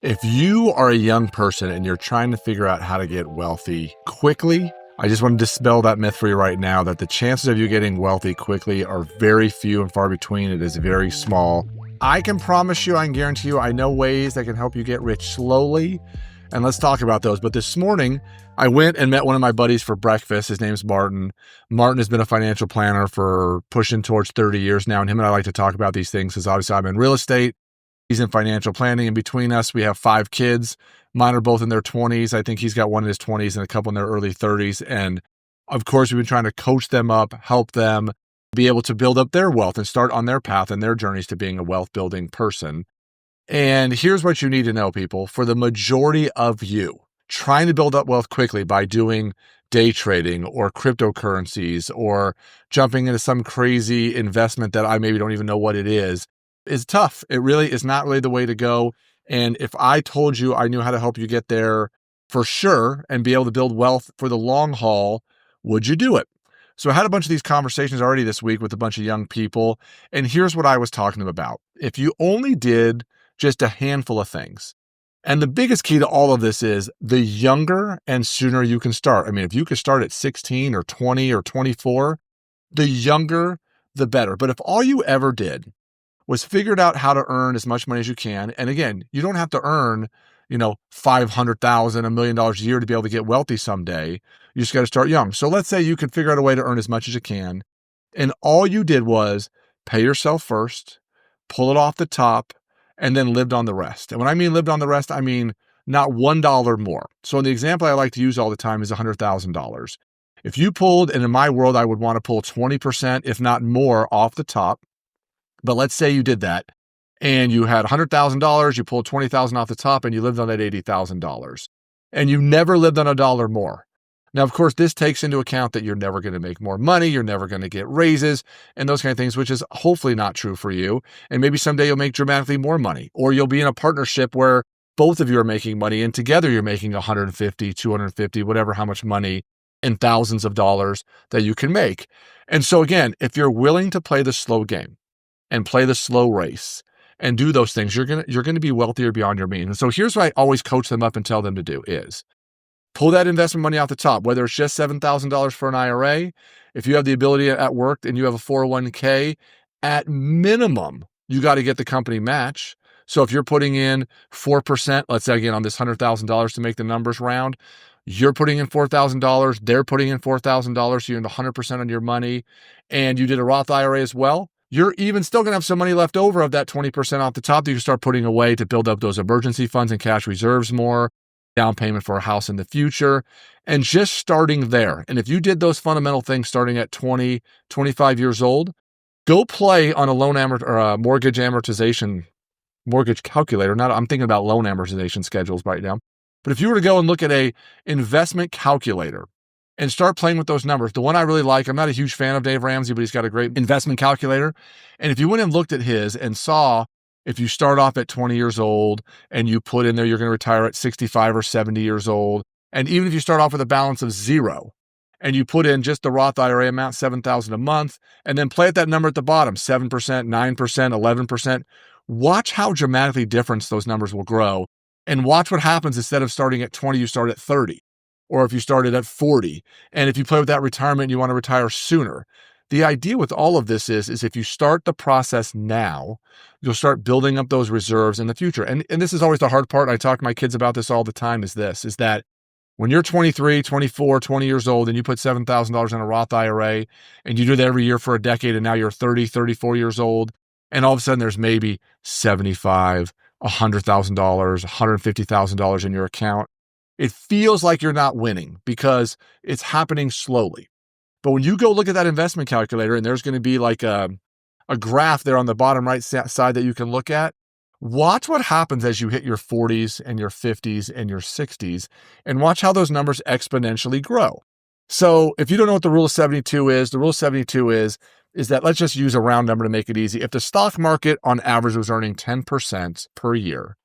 If you are a young person and you're trying to figure out how to get wealthy quickly, I just want to dispel that myth for you right now that the chances of you getting wealthy quickly are very few and far between. It is very small. I can promise you, I can guarantee you, I know ways that can help you get rich slowly. And let's talk about those. But this morning, I went and met one of my buddies for breakfast. His name's Martin. Martin has been a financial planner for pushing towards 30 years now. And him and I like to talk about these things because obviously I'm in real estate. He's in financial planning. And between us, we have 5 kids. Mine are both in their 20s. I think he's got one in his 20s and a couple in their early 30s. And of course, we've been trying to coach them up, help them be able to build up their wealth and start on their path and their journeys to being a wealth building person. And here's what you need to know, people. For the majority of you, trying to build up wealth quickly by doing day trading or cryptocurrencies or jumping into some crazy investment that I maybe don't even know what it is tough. It really is not really the way to go. And if I told you I knew how to help you get there for sure and be able to build wealth for the long haul, would you do it? So I had a bunch of these conversations already this week with a bunch of young people. And here's what I was talking about. If you only did just a handful of things, and the biggest key to all of this is the younger and sooner you can start. I mean, if you could start at 16 or 20 or 24, the younger, the better. But if all you ever did was figured out how to earn as much money as you can. And again, you don't have to earn, $500,000, $1 million a year to be able to get wealthy someday. You just got to start young. So let's say you could figure out a way to earn as much as you can. And all you did was pay yourself first, pull it off the top, and then lived on the rest. And when I mean lived on the rest, I mean not $1 more. So in the example I like to use all the time is $100,000. If you pulled, and in my world, I would want to pull 20%, if not more, off the top. But let's say you did that and you had $100,000, you pulled $20,000 off the top and you lived on that $80,000 and you never lived on $1 more. Now, of course, this takes into account that you're never going to make more money. You're never going to get raises and those kind of things, which is hopefully not true for you. And maybe someday you'll make dramatically more money, or you'll be in a partnership where both of you are making money and together you're making 150, 250, whatever, how much money in thousands of dollars that you can make. And so again, if you're willing to play the slow game, and play the slow race and do those things, you're going to be wealthier beyond your means. And so here's what I always coach them up and tell them to do is pull that investment money off the top, whether it's just $7,000 for an IRA. If you have the ability at work and you have a 401k, at minimum, you got to get the company match. So if you're putting in 4%, let's say again on this $100,000 to make the numbers round, you're putting in $4,000, they're putting in $4,000, so you're in 100% on your money, and you did a Roth IRA as well, you're even still going to have some money left over of that 20% off the top that you can start putting away to build up those emergency funds and cash reserves more, down payment for a house in the future, and just starting there. And if you did those fundamental things starting at 20, 25 years old, go play on a mortgage calculator. I'm thinking about loan amortization schedules right now. But if you were to go and look at a investment calculator, and start playing with those numbers. The one I really like, I'm not a huge fan of Dave Ramsey, but he's got a great investment calculator. And if you went and looked at his and saw if you start off at 20 years old and you put in there you're going to retire at 65 or 70 years old, and even if you start off with a balance of 0 and you put in just the Roth IRA amount, $7,000 a month, and then play at that number at the bottom, 7%, 9%, 11%, watch how dramatically different those numbers will grow. And watch what happens. Instead of starting at 20, you start at 30. Or if you started at 40, and if you play with that retirement and you want to retire sooner. The idea with all of this is if you start the process now, you'll start building up those reserves in the future. And this is always the hard part. I talk to my kids about this all the time is that when you're 23, 24, 20 years old and you put $7,000 in a Roth IRA and you do that every year for a decade and now you're 30, 34 years old, and all of a sudden there's maybe $75,000, $100,000, $150,000 in your account, it feels like you're not winning because it's happening slowly. But when you go look at that investment calculator and there's going to be like a graph there on the bottom right side that you can look at, watch what happens as you hit your 40s and your 50s and your 60s and watch how those numbers exponentially grow. So if you don't know what the rule of 72 is, the rule of 72 is that let's just use a round number to make it easy. If the stock market on average was earning 10% per year,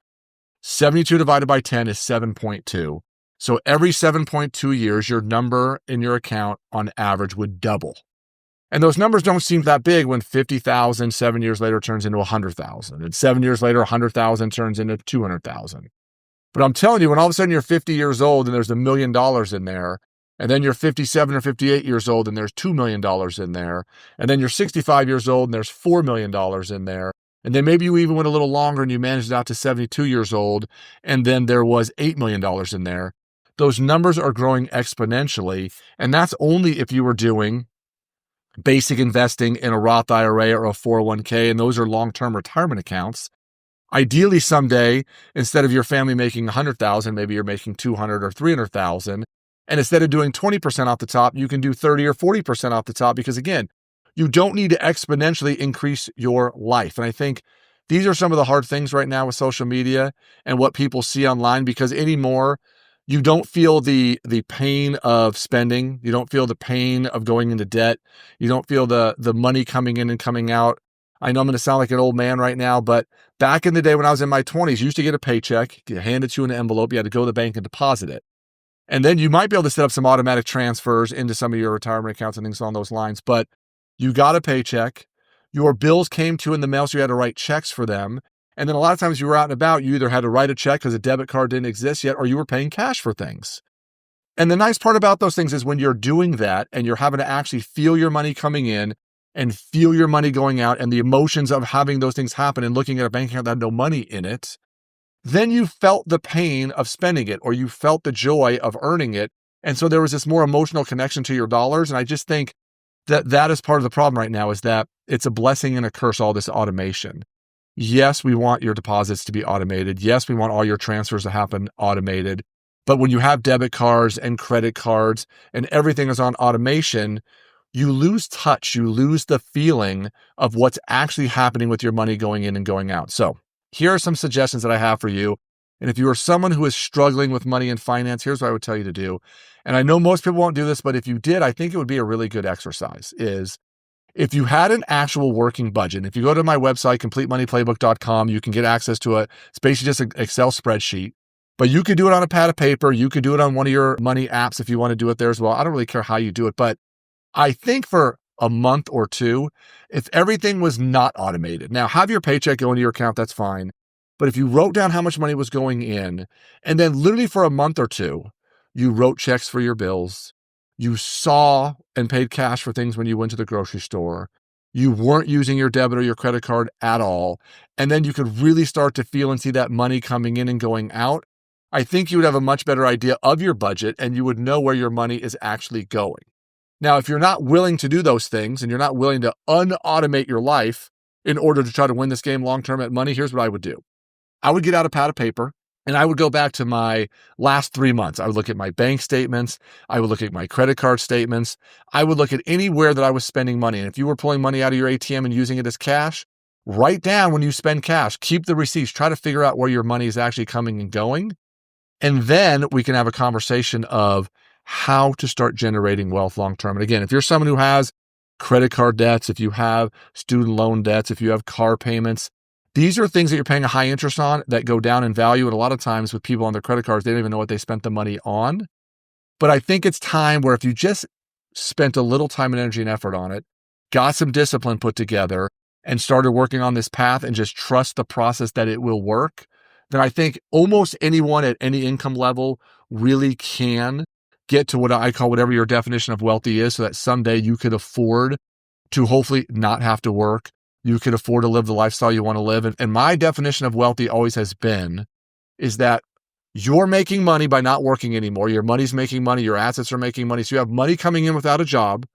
72 divided by 10 is 7.2. So every 7.2 years, your number in your account on average would double. And those numbers don't seem that big when 50,000 7 years later turns into 100,000. And 7 years later, 100,000 turns into 200,000. But I'm telling you, when all of a sudden you're 50 years old and there's $1 million in there, and then you're 57 or 58 years old and there's $2 million in there, and then you're 65 years old and there's $4 million in there, and then maybe you even went a little longer and you managed it out to 72 years old, and then there was $8 million in there. Those numbers are growing exponentially, and that's only if you were doing basic investing in a Roth IRA or a 401k, and those are long-term retirement accounts. Ideally, someday, instead of your family making 100,000, maybe you're making 200 or 300,000. And instead of doing 20% off the top, you can do 30 or 40% off the top, because again, you don't need to exponentially increase your life. And I think these are some of the hard things right now with social media and what people see online, because anymore, you don't feel the pain of spending. You don't feel the pain of going into debt. You don't feel the money coming in and coming out. I know I'm going to sound like an old man right now, but back in the day when I was in my 20s, you used to get a paycheck, get handed to you in an envelope. You had to go to the bank and deposit it. And then you might be able to set up some automatic transfers into some of your retirement accounts and things along those lines. But you got a paycheck. Your bills came to you in the mail, so you had to write checks for them. And then a lot of times you were out and about, you either had to write a check because a debit card didn't exist yet, or you were paying cash for things. And the nice part about those things is when you're doing that and you're having to actually feel your money coming in and feel your money going out and the emotions of having those things happen and looking at a bank account that had no money in it, then you felt the pain of spending it, or you felt the joy of earning it. And so there was this more emotional connection to your dollars. And I just think that that is part of the problem right now, is that it's a blessing and a curse, all this automation. Yes, we want your deposits to be automated. Yes, we want all your transfers to happen automated. But when you have debit cards and credit cards and everything is on automation, you lose touch. You lose the feeling of what's actually happening with your money going in and going out. So here are some suggestions that I have for you. And if you are someone who is struggling with money and finance, here's what I would tell you to do. And I know most people won't do this, but if you did, I think it would be a really good exercise, is if you had an actual working budget. If you go to my website, CompleteMoneyPlaybook.com, you can get access to it. It's basically just an Excel spreadsheet, but you could do it on a pad of paper. You could do it on one of your money apps if you want to do it there as well. I don't really care how you do it, but I think for a month or two, if everything was not automated, now have your paycheck go into your account, that's fine. But if you wrote down how much money was going in, and then literally for a month or two, you wrote checks for your bills, you saw and paid cash for things when you went to the grocery store, you weren't using your debit or your credit card at all, and then you could really start to feel and see that money coming in and going out, I think you would have a much better idea of your budget and you would know where your money is actually going. Now, if you're not willing to do those things and you're not willing to unautomate your life in order to try to win this game long-term at money, here's what I would do. I would get out a pad of paper and I would go back to my last 3 months. I would look at my bank statements. I would look at my credit card statements. I would look at anywhere that I was spending money. And if you were pulling money out of your ATM and using it as cash, write down when you spend cash, keep the receipts, try to figure out where your money is actually coming and going. And then we can have a conversation of how to start generating wealth long-term. And again, if you're someone who has credit card debts, if you have student loan debts, if you have car payments, these are things that you're paying a high interest on that go down in value. And a lot of times with people on their credit cards, they don't even know what they spent the money on. But I think it's time where if you just spent a little time and energy and effort on it, got some discipline put together and started working on this path and just trust the process that it will work, then I think almost anyone at any income level really can get to what I call whatever your definition of wealthy is, so that someday you could afford to hopefully not have to work. You could afford to live the lifestyle you want to live. And my definition of wealthy always has been is that you're making money by not working anymore. Your money's making money. Your assets are making money. So you have money coming in without a job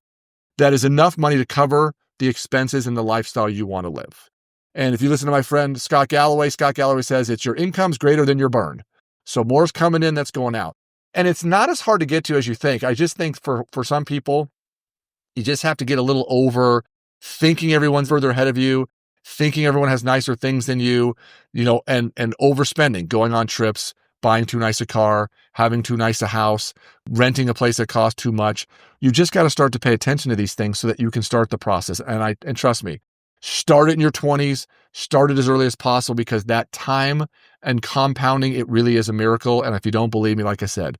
that is enough money to cover the expenses and the lifestyle you want to live. And if you listen to my friend Scott Galloway says it's your income's greater than your burn. So more's coming in, that's going out. And it's not as hard to get to as you think. I just think for some people, you just have to get a little over thinking everyone's further ahead of you, thinking everyone has nicer things than you, and overspending, going on trips, buying too nice a car, having too nice a house, renting a place that costs too much. You just got to start to pay attention to these things so that you can start the process. And trust me, start it in your 20s, start it as early as possible, because that time and compounding, it really is a miracle. And if you don't believe me, like I said,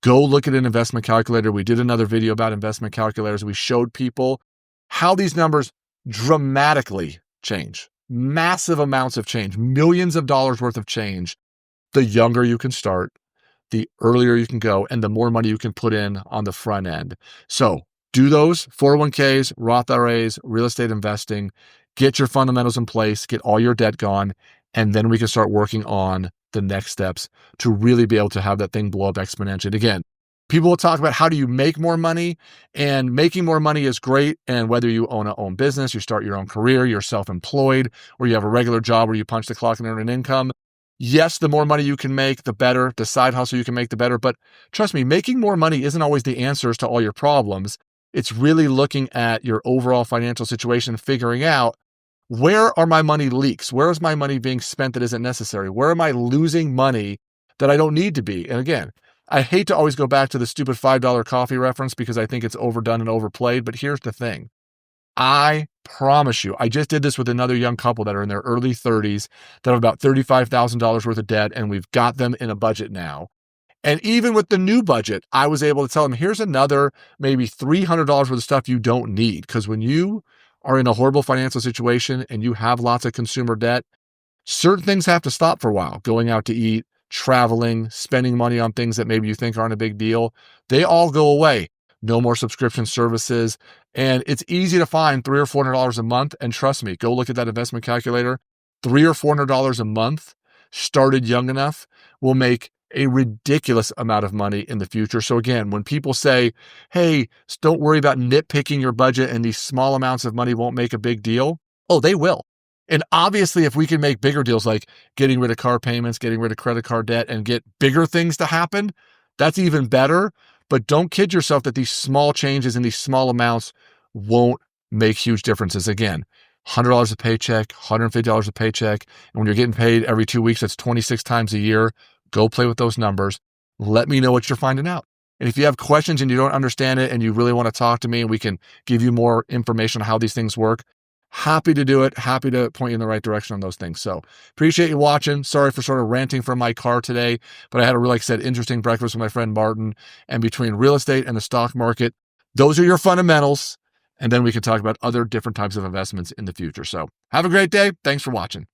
go look at an investment calculator. We did another video about investment calculators. We showed people how these numbers dramatically change, massive amounts of change, millions of dollars worth of change the younger you can start, the earlier you can go, and the more money you can put in on the front end. So do those 401ks, Roth IRAs, real estate investing, get your fundamentals in place, get all your debt gone, and then we can start working on the next steps to really be able to have that thing blow up exponentially. Again, people will talk about how do you make more money, and making more money is great. And whether you own a own business, you start your own career, you're self-employed, or you have a regular job where you punch the clock and earn an income, yes, the more money you can make, the better. The side hustle you can make, the better. But trust me, making more money isn't always the answers to all your problems. It's really looking at your overall financial situation, figuring out where are my money leaks? Where is my money being spent that isn't necessary? Where am I losing money that I don't need to be? And again, I hate to always go back to the stupid $5 coffee reference because I think it's overdone and overplayed. But here's the thing. I promise you, I just did this with another young couple that are in their early 30s that have about $35,000 worth of debt, and we've got them in a budget now. And even with the new budget, I was able to tell them, here's another maybe $300 worth of stuff you don't need. Because when you are in a horrible financial situation and you have lots of consumer debt, certain things have to stop for a while. Going out to eat, traveling, spending money on things that maybe you think aren't a big deal, they all go away. No more subscription services. And it's easy to find $300 or $400 a month. And trust me, go look at that investment calculator. $300 or $400 a month started young enough will make a ridiculous amount of money in the future. So again, when people say, hey, don't worry about nitpicking your budget and these small amounts of money won't make a big deal. Oh, they will. And obviously, if we can make bigger deals like getting rid of car payments, getting rid of credit card debt, and get bigger things to happen, that's even better. But don't kid yourself that these small changes in these small amounts won't make huge differences. Again, $100 a paycheck, $150 a paycheck. And when you're getting paid every 2 weeks, that's 26 times a year. Go play with those numbers. Let me know what you're finding out. And if you have questions and you don't understand it and you really want to talk to me and we can give you more information on how these things work, happy to do it. Happy to point you in the right direction on those things. So appreciate you watching. Sorry for sort of ranting from my car today, but I had a really, like I said, interesting breakfast with my friend Martin. And between real estate and the stock market, those are your fundamentals. And then we can talk about other different types of investments in the future. So have a great day. Thanks for watching.